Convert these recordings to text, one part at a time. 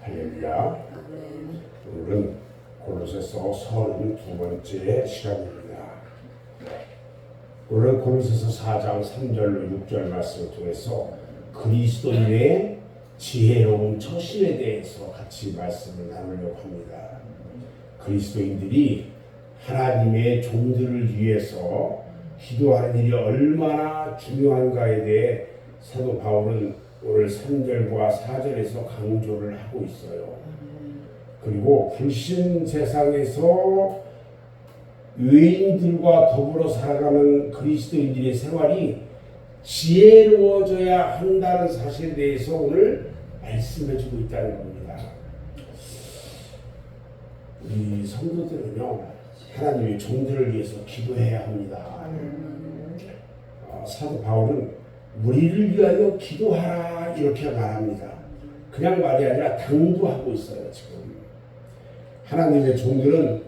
할렐루야. 오늘은 골로새서 32번째 시간입니다. 오늘은 골로새서 4장 3절로 6절 말씀을 통해서 그리스도인의 지혜로운 처신에 대해서 같이 말씀을 나누려고 합니다. 그리스도인들이 하나님의 종들을 위해서 기도하는 일이 얼마나 중요한가에 대해 사도 바울은 오늘 3절과 4절에서 강조를 하고 있어요. 그리고 불신 세상에서 외인들과 더불어 살아가는 그리스도인들의 생활이 지혜로워져야 한다는 사실에 대해서 오늘 말씀해주고 있다는 겁니다. 우리 성도들은요, 하나님의 종들을 위해서 기도해야 합니다. 사도 바울은 우리를 위하여 기도하라 이렇게 말합니다. 그냥 말이 아니라 당부하고 있어요. 지금 하나님의 종들은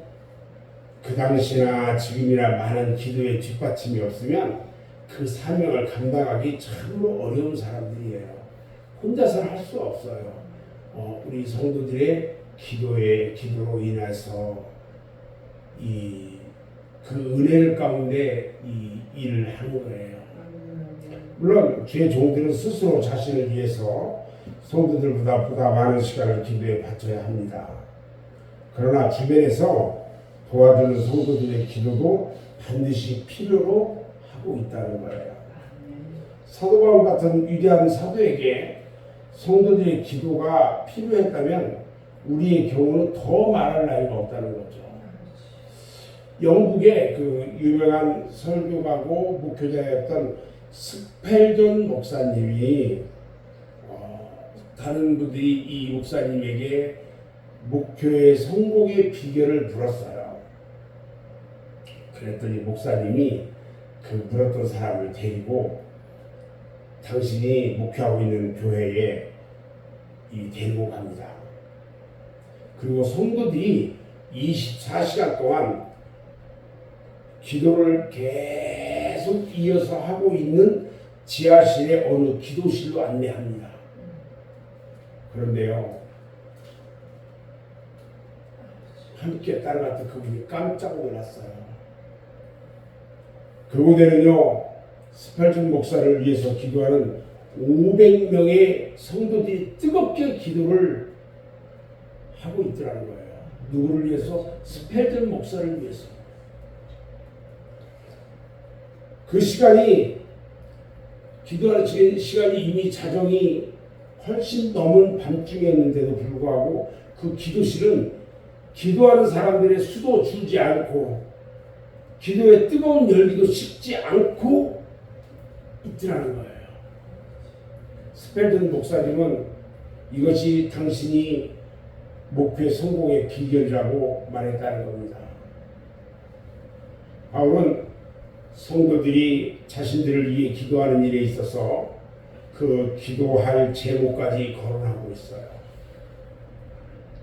그 당시나 지금이나 많은 기도의 뒷받침이 없으면 그 사명을 감당하기 참으로 어려운 사람들이에요. 혼자서는 할 수 없어요. 우리 성도들의 기도로 인해서 그 은혜 가운데 이 일을 하는 거예요. 물론 주의 종들은 스스로 자신을 위해서 성도들보다 많은 시간을 기도에 바쳐야 합니다. 그러나 주변에서 도와주는 성도들의 기도도 반드시 필요로 하고 있다는 거예요. 사도 바울 같은 위대한 사도에게 성도들의 기도가 필요했다면 우리의 경우는 더 말할 나위가 없다는 거죠. 영국의 그 유명한 설교가고 목회자였던 스펠전 목사님이 다른 분들이 이 목사님에게 목회의 성공의 비결을 물었어요. 그랬더니 목사님이 그 물었던 사람을 데리고 당신이 목회하고 있는 교회에 데리고 갑니다. 그리고 성도들이 24시간 동안 기도를 계속 이어서 하고 있는 지하실의 어느 기도실로 안내합니다. 그런데요, 함께 따라갔던 그분이 깜짝 놀랐어요. 그곳에는요, 스펠전 목사를 위해서 기도하는 500명의 성도들이 뜨겁게 기도를 하고 있더라는 거예요. 누구를 위해서? 스펠전 목사를 위해서. 그 시간이, 기도하는 시간이 이미 자정이 훨씬 넘은 밤중이었는데도 불구하고 그 기도실은 기도하는 사람들의 수도 주지 않고 기도의 뜨거운 열기도 식지 않고 있더라는 거예요. 스펠전 목사님은 이것이 당신이 목회 성공의 비결이라고 말했다는 겁니다. 바울은 성도들이 자신들을 위해 기도하는 일에 있어서 그 기도할 제목까지 거론하고 있어요.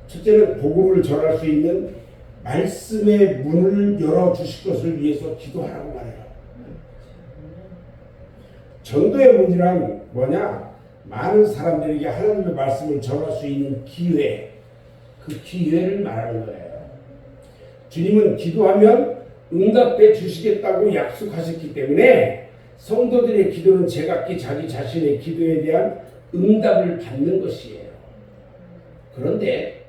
첫째는 복음을 전할 수 있는 말씀의 문을 열어주실 것을 위해서 기도하라고 말해요. 전도의 문이란 뭐냐? 많은 사람들에게 하나님의 말씀을 전할 수 있는 기회, 그 기회를 말하는 거예요. 주님은 기도하면 응답해 주시겠다고 약속하셨기 때문에 성도들의 기도는 제각기 자기 자신의 기도에 대한 응답을 받는 것이에요. 그런데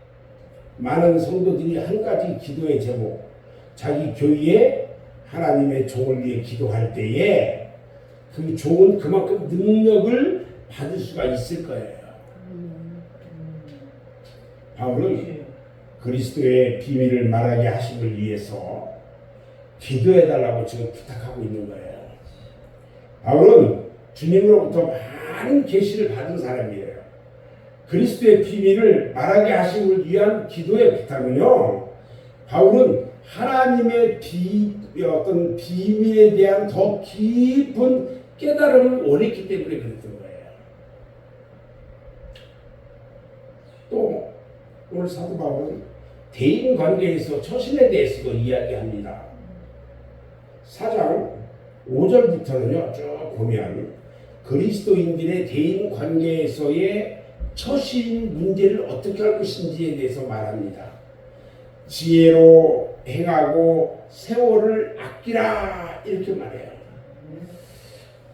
많은 성도들이 한 가지 기도의 제목, 자기 교회에 하나님의 종을 위해 기도할 때에 그 종은 그만큼 능력을 받을 수가 있을 거예요. 바울은 그리스도의 비밀을 말하게 하심을 위해서 기도해달라고 지금 부탁하고 있는 거예요. 바울은 주님으로부터 많은 계시를 받은 사람이에요. 그리스도의 비밀을 말하게 하심을 위한 기도의 부탁은요, 바울은 하나님의 어떤 비밀에 대한 더 깊은 깨달음을 원했기 때문에 그랬던 거예요. 또 오늘 사도 바울은 대인 관계에서 처신에 대해서도 이야기합니다. 4장 5절부터는요, 쭉 보면 그리스도인들의 대인 관계에서의 처신 문제를 어떻게 할 것인지에 대해서 말합니다. 지혜로 행하고 세월을 아끼라 이렇게 말해요.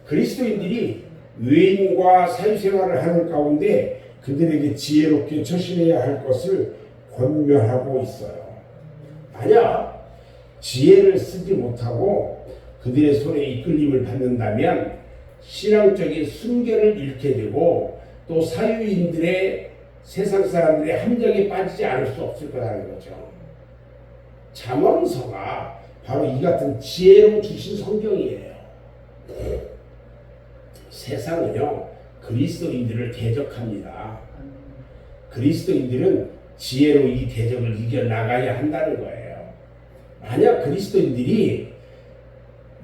그리스도인들이 외인과 사회생활을 하는 가운데 그들에게 지혜롭게 처신해야 할 것을 권면하고 있어요. 만약 지혜를 쓰지 못하고 그들의 손에 이끌림을 받는다면 신앙적인 순결을 잃게 되고 또 사유인들의 세상 사람들의 함정에 빠지지 않을 수 없을 거라는 거죠. 잠언서가 바로 이 같은 지혜로 주신 성경이에요. 세상은요 그리스도인들을 대적합니다. 그리스도인들은 지혜로 이 대적을 이겨나가야 한다는 거예요. 만약 그리스도인들이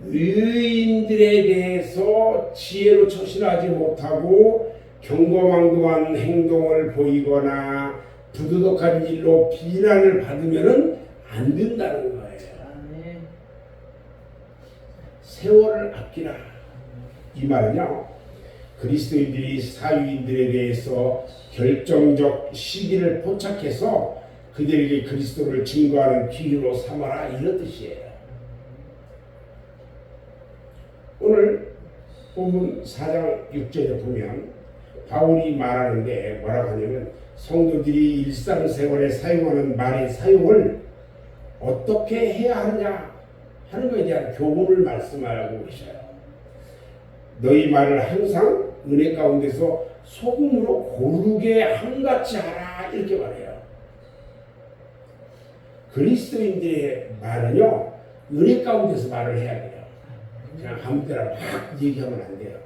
의인들에 대해서 지혜로 처신하지 못하고 경거망동한 행동을 보이거나 부도덕한 일로 비난을 받으면 안 된다는 거예요. 세월을 아끼라. 이 말은요 그리스도인들이 사유인들에 대해서 결정적 시기를 포착해서 그들에게 그리스도를 증거하는 기회로 삼아라 이런 뜻이에요. 오늘 본문 4장 6절에 보면 바울이 말하는데 뭐라고 하냐면 성도들이 일상생활에 사용하는 말의 사용을 어떻게 해야 하느냐 하는 것에 대한 교훈을 말씀하고 계셔요. 너희 말을 항상 은혜 가운데서 소금으로 고르게 한같이 하라 이렇게 말해요. 그리스도인들의 말은요 은혜 가운데서 말을 해야 돼요. 그냥 아무 때나 막 얘기하면 안 돼요.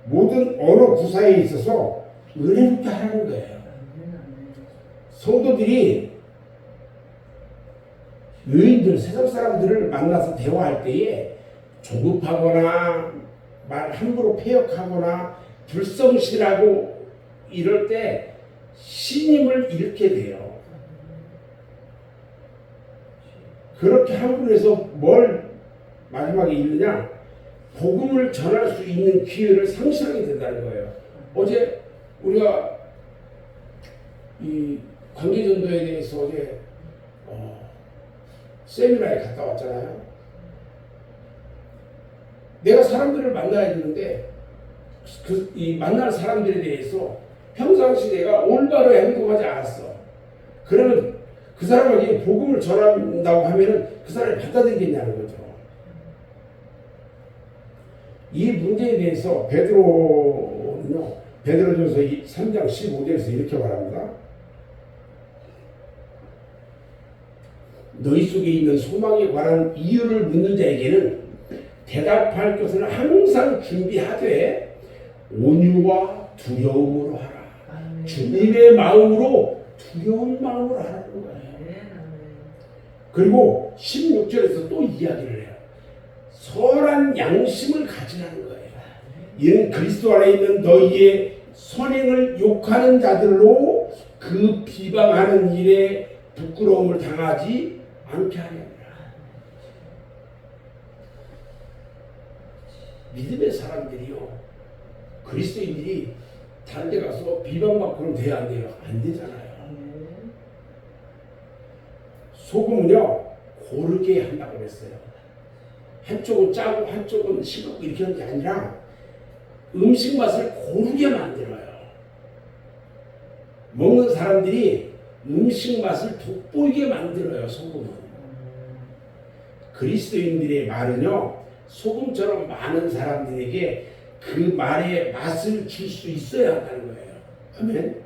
모든 언어 구사에 있어서 은혜롭게 하라는 거예요. 성도들이 의인들, 세상 사람들을 만나서 대화할 때에 조급하거나 말 함부로 패역하거나 불성실하고 이럴 때 신임을 잃게 돼요. 그렇게 함부로 해서 뭘 마지막에 잃느냐? 복음을 전할 수 있는 기회를 상실하게 된다는 거예요. 어제 우리가 이 관계전도에 대해서 어제 세미나에 갔다 왔잖아요. 내가 사람들을 만나야 되는데 이 만날 사람들에 대해서 평상시 내가 올바로 행동하지 않았어. 그러면 그 사람에게 복음을 전한다고 하면은 그 사람이 받아들이겠냐는 거죠. 이 문제에 대해서 베드로는요, 베드로전서 3장 15절에서 이렇게 말합니다. 너희 속에 있는 소망에 관한 이유를 묻는 자에게는 대답할 것을 항상 준비하되 온유와 두려움으로 하라. 주님의 마음으로 두려운 마음으로 하라는 거예요. 그리고 16절에서 또 이야기를 해요. 선한 양심을 가지라는 거예요. 이는 그리스도 안에 있는 너희의 선행을 욕하는 자들로 그 비방하는 일에 부끄러움을 당하지 않게 하려니라. 믿음의 사람들이요, 그리스도인들이 다른 데 가서 비방받고는 돼야 안 돼요? 안 되잖아요. 소금은요 고르게 한다고 그랬어요. 한쪽은 짜고 한쪽은 싱겁고 이렇게 하는 게 아니라 음식 맛을 고르게 만들어요. 먹는 사람들이 음식 맛을 돋보이게 만들어요. 소금은. 그리스도인들의 말은요 소금처럼 많은 사람들에게 그 말의 맛을 줄 수 있어야 한다는 거예요. 아멘.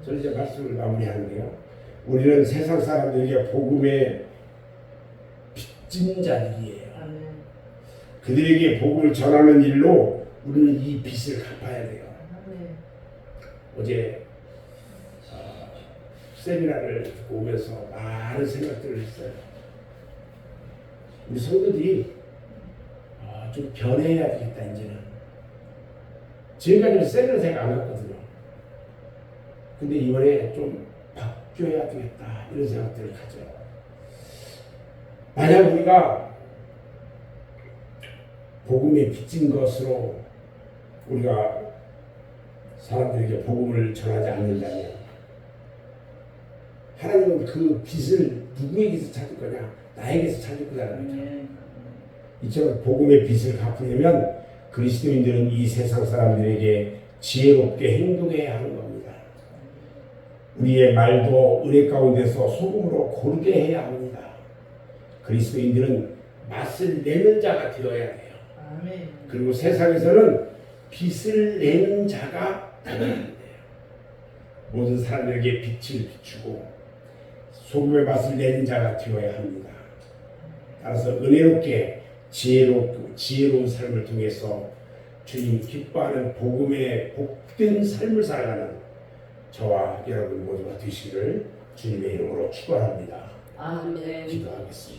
저는 이제 말씀을 마무리하는데요. 우리는 세상 사람들에게 복음의 빚진 자들이에요. 그들에게 복음을 전하는 일로 우리는 이 빚을 갚아야 돼요. 어제 세미나를 오면서 많은 생각들을 했어요. 우리 성도들이 좀 변해야 되겠다. 이제는 지금까지는 세미나 생각 안 했거든요. 근데 이번에 좀 바뀌어야 되겠다 이런 생각들을 가져요. 만약 우리가 복음에 빚진 것으로 우리가 사람들에게 복음을 전하지 않는다면 하나님은 그 빛을 누구에게서 찾을 거냐? 나에게서 찾을 거라는 거죠. 이처럼 복음의 빛을 갚으려면 그리스도인들은 이 세상 사람들에게 지혜롭게 행동해야 하는 겁니다. 우리의 말도 은혜 가운데서 소금으로 고르게 해야 합니다. 그리스도인들은 맛을 내는 자가 되어야 돼요. 아멘. 그리고 세상에서는 빛을 내는 자가 되어야 돼요. 모든 사람들에게 빛을 비추고 소금의 맛을 내는 자가 되어야 합니다. 따라서 은혜롭게 지혜로운 삶을 통해서 주님 기뻐하는 복음의 복된 삶을 살아가는 저와 여러분 모두가 되시기를 주님의 이름으로 축원합니다. 아멘. 기도하겠습니다.